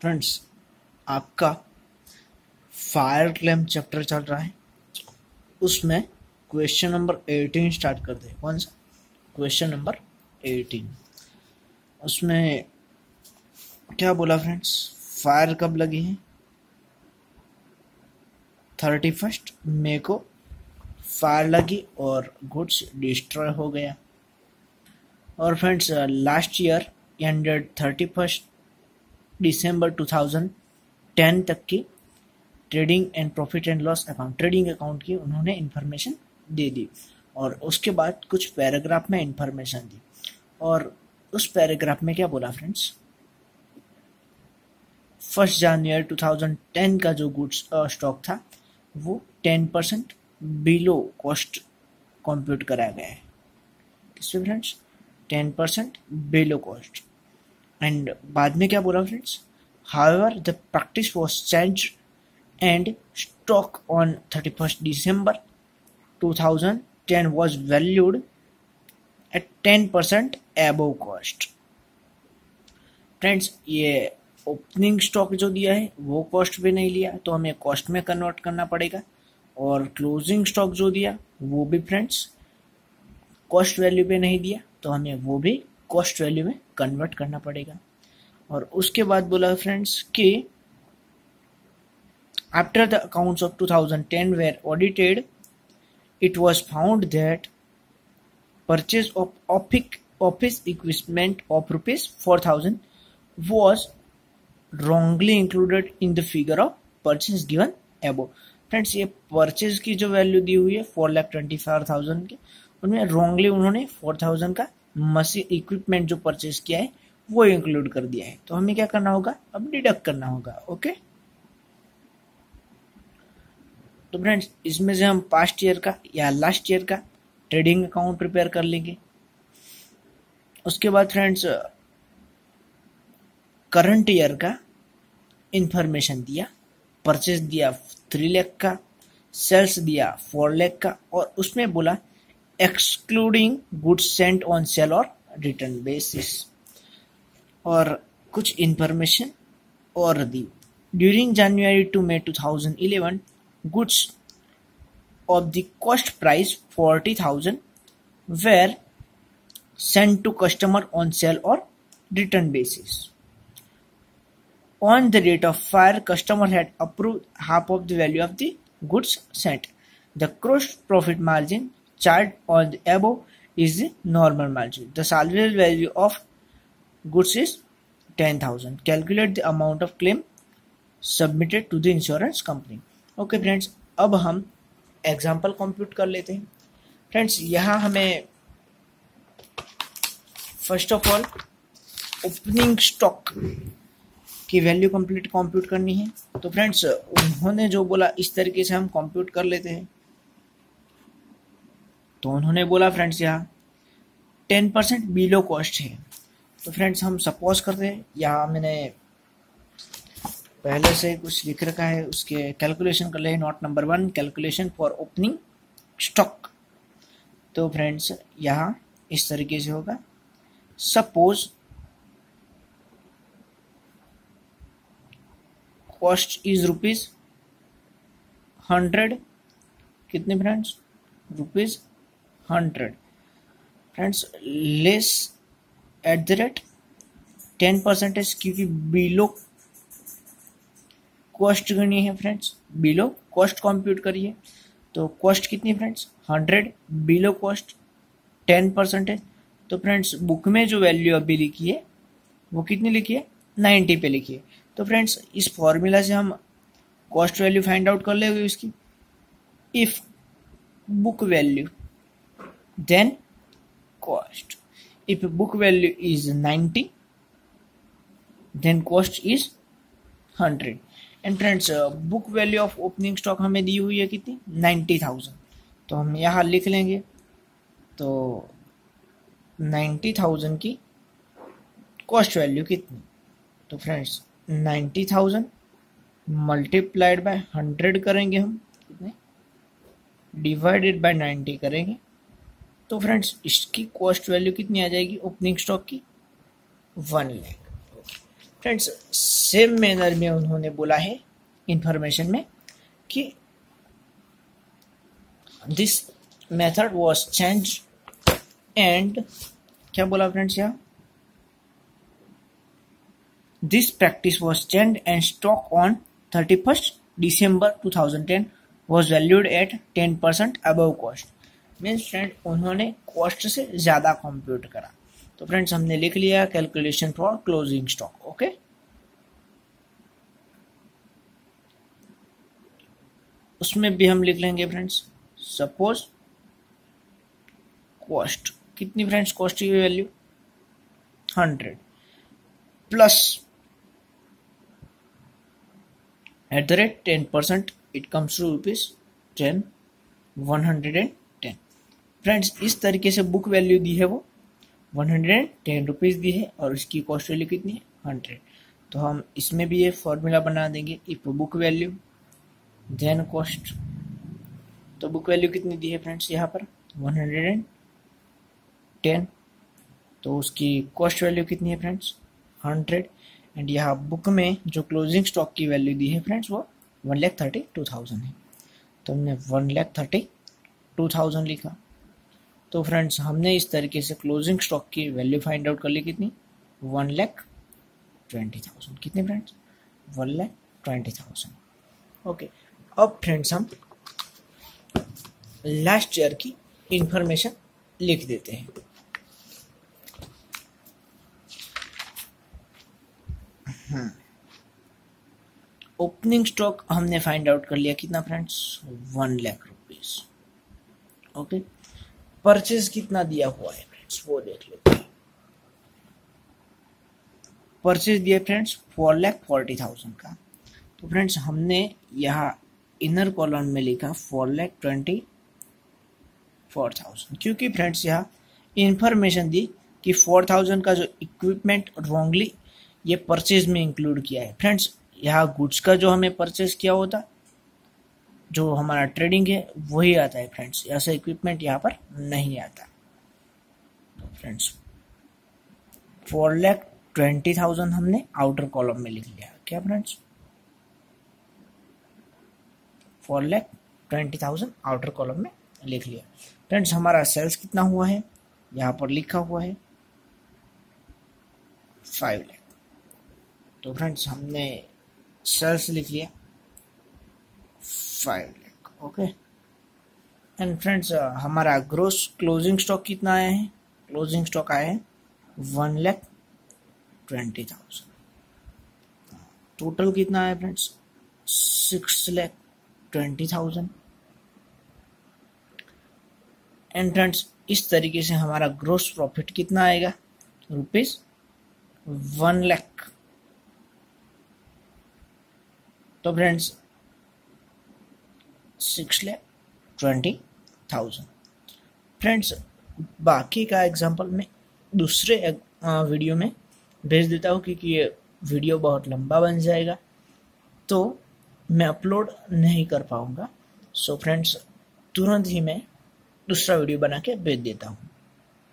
Friends, आपका fire claim chapter चल रहा है, उसमें क्वेश्चन नंबर 18 स्टार्ट कर दे। कौन सा क्वेश्चन नंबर 18? उसमें क्या बोला फ्रेंड्स, फायर कब लगी है? 31 मई को फायर लगी और गुड्स डिस्ट्रॉय हो गया। और फ्रेंड्स, लास्ट ईयर एंडेड 31 दिसंबर 2010 तक की trading and profit and loss account, trading account की उन्होंने इंफॉर्मेशन दे दी और उसके बाद कुछ पैराग्राफ में इंफॉर्मेशन दी। और उस पैराग्राफ में क्या बोला फ्रेंड्स, 1 जनवरी 2010 का जो गुड्स स्टॉक था वो 10% बिलो कॉस्ट कंप्यूट कराया गया है। किससे फ्रेंड्स? 10% below cost. एंड बाद में क्या बोला friends, however the practice was changed and stock on 31st December 2010 was valued at 10% above cost। Friends, ये ओपनिंग स्टॉक जो दिया है वो कॉस्ट पे नहीं लिया तो हमें कॉस्ट में कन्वर्ट करना पड़ेगा, और क्लोजिंग स्टॉक जो दिया वो भी फ्रेंड्स कॉस्ट वैल्यू पे नहीं दिया तो हमें वो भी कॉस्ट वैल्यू में कन्वर्ट करना पड़ेगा। और उसके बाद बोला फ्रेंड्स कि after the accounts of 2010 were audited, it was found that purchase of office equipment of rupees 4,000 was wrongly included in the figure of purchase given above। Friends, ये purchase की जो वैल्यू दी हुई है 4,25,000 की, उनमें रॉन्गली उन्होंने 4,000 का मशीन इक्विपमेंट जो परचेज किया है वो इंक्लूड कर दिया है। तो हमें क्या करना होगा, अब डिडक्ट करना होगा। ओके, तो फ्रेंड्स, इसमें से हम पास्ट ईयर का या लास्ट ईयर का ट्रेडिंग अकाउंट प्रिपेयर कर लेंगे। उसके बाद फ्रेंड्स, करंट ईयर का इंफॉर्मेशन दिया, परचेज दिया 3 लाख का, सेल्स दिया 4 लाख का, और उसमें बोला excluding goods sent on sale और रिटर्न बेसिस, और कुछ इंफॉर्मेशन और दी। During January to May 2011 goods of the cost price 40,000 were sent to customer on sale or return basis. On the date of fire, customer had approved half of the value of the goods sent. The gross profit margin charged on the above is the normal margin. The salvage value of goods is 10,000. Calculate the amount of claim submitted to the insurance company. Okay friends, अब हम example compute कर लेते हैं। Friends, यहाँ हमें first of all opening stock की value compute करनी है। तो फ्रेंड्स, उन्होंने जो बोला इस तरीके से हम कंप्यूट कर लेते हैं। तो उन्होंने बोला फ्रेंड्स यहाँ 10% बिलो कॉस्ट है। तो फ्रेंड्स, हम सपोज करते हैं, यहाँ मैंने पहले से कुछ लिख रखा है, उसके कैलकुलेशन कर ले। Note number 1, calculation for opening stock. तो फ्रेंड्स, यहाँ इस तरीके से होगा। Suppose cost is ₹100। कितने friends? ₹100। Friends, less at the rate 10%, क्योंकि बिलो कॉस्ट करनी है फ्रेंड्स, बिलो कॉस्ट कंप्यूट करिए। तो कॉस्ट कितनी फ्रेंड्स? 100 below cost 10%। तो फ्रेंड्स, बुक में जो वैल्यू अभी लिखी है वो कितनी लिखी है? 90 पे लिखी है। तो फ्रेंड्स, इस फॉर्मूला से हम कॉस्ट वैल्यू फाइंड आउट कर लेंगे इसकी। If book value then cost. If book value is 90 then cost is 100। And friends, book value of opening stock हमें दी हुई है कितनी? 90,000। तो हम यहाँ लिख लेंगे। तो 90,000 की कॉस्ट वैल्यू कितनी? तो फ्रेंड्स, 90,000 मल्टीप्लाइड बाय 100 करेंगे हम, कितने? डिवाइडेड बाय 90 करेंगे। तो फ्रेंड्स, इसकी कॉस्ट वैल्यू कितनी आ जाएगी ओपनिंग स्टॉक की? 1 लाख। फ्रेंड्स सेम मैनर में उन्होंने बोला है इंफॉर्मेशन में कि this method was change and क्या बोला फ्रेंड्स यहाँ, this practice was change and stock on 31st December 2010 was valued at 10% above cost. Means friend उन्होंने कॉस्ट से ज्यादा कंप्यूट करा। तो फ्रेंड्स हमने लिख लिया calculation for closing stock. Okay, उसमें भी हम लिख लेंगे फ्रेंड्स, सपोज कॉस्ट कितनी फ्रेंड्स, कॉस्ट की value 100 plus at the rate 10% it comes to ₹10 110। Friends इस तरीके से बुक वैल्यू दी है वो 110 रुपीज दी है और इसकी कॉस्ट वैल्यू कितनी है 100। तो हम इसमें भी ये फॉर्मूला बना देंगे, if book value then cost. तो बुक वैल्यू कितनी दी है फ्रेंड्स यहाँ पर 110, तो उसकी कॉस्ट वैल्यू कितनी है फ्रेंड्स 100। एंड यहाँ बुक में जो क्लोजिंग स्टॉक की वैल्यू दी है फ्रेंड्स वो 1,32,000 है। तो हमने 1,32,000 लिखा। तो फ्रेंड्स हमने इस तरीके से क्लोजिंग स्टॉक की वैल्यू फाइंड आउट कर ली कितनी 1,20,000। कितनी फ्रेंड्स 1,20,000। ओके, अब फ्रेंड्स हम लास्ट ईयर की इंफॉर्मेशन लिख देते हैं। ओपनिंग स्टॉक हमने फाइंड आउट कर लिया कितना friends 1 lakh rupees. Okay, purchase कितना दिया हुआ है फ्रेंड्स वो देख लेते हैं। परचेज दिया फ्रेंड्स 4,40,000 का। तो फ्रेंड्स हमने यहाँ इनर कॉलम में लिखा 4,24,000, क्योंकि फ्रेंड्स यहाँ इंफॉर्मेशन दी कि 4,000 का जो इक्विपमेंट रॉन्गली ये परचेज में इंक्लूड किया है। फ्रेंड्स यहाँ गुड्स का जो हमें परचेज किया होता, जो हमारा ट्रेडिंग है वही आता है फ्रेंड्स, ऐसा इक्विपमेंट यहाँ पर नहीं आता। तो फ्रेंड्स 4,20,000 हमने आउटर कॉलम में लिख लिया। क्या फ्रेंड्स 4,20,000 आउटर कॉलम में लिख लिया। फ्रेंड्स हमारा सेल्स कितना हुआ है यहाँ पर लिखा हुआ है 5 लाख। तो फ्रेंड्स हमने सेल्स लिख लिया 5 लाख। ओके, एंड फ्रेंड्स हमारा ग्रोस क्लोजिंग स्टॉक कितना आया है, क्लोजिंग स्टॉक आया है 1,20,000। टोटल कितना आया फ्रेंड्स 6,20,000। एंड फ्रेंड्स इस तरीके से हमारा ग्रोस प्रॉफिट कितना आएगा ₹1 लाख। तो फ्रेंड्स 6,20,000। फ्रेंड्स बाकी का एग्जांपल मैं दूसरे वीडियो में भेज देता हूँ, क्योंकि ये वीडियो बहुत लंबा बन जाएगा तो मैं अपलोड नहीं कर पाऊँगा। सो फ्रेंड्स तुरंत ही मैं दूसरा वीडियो बना के भेज देता हूँ।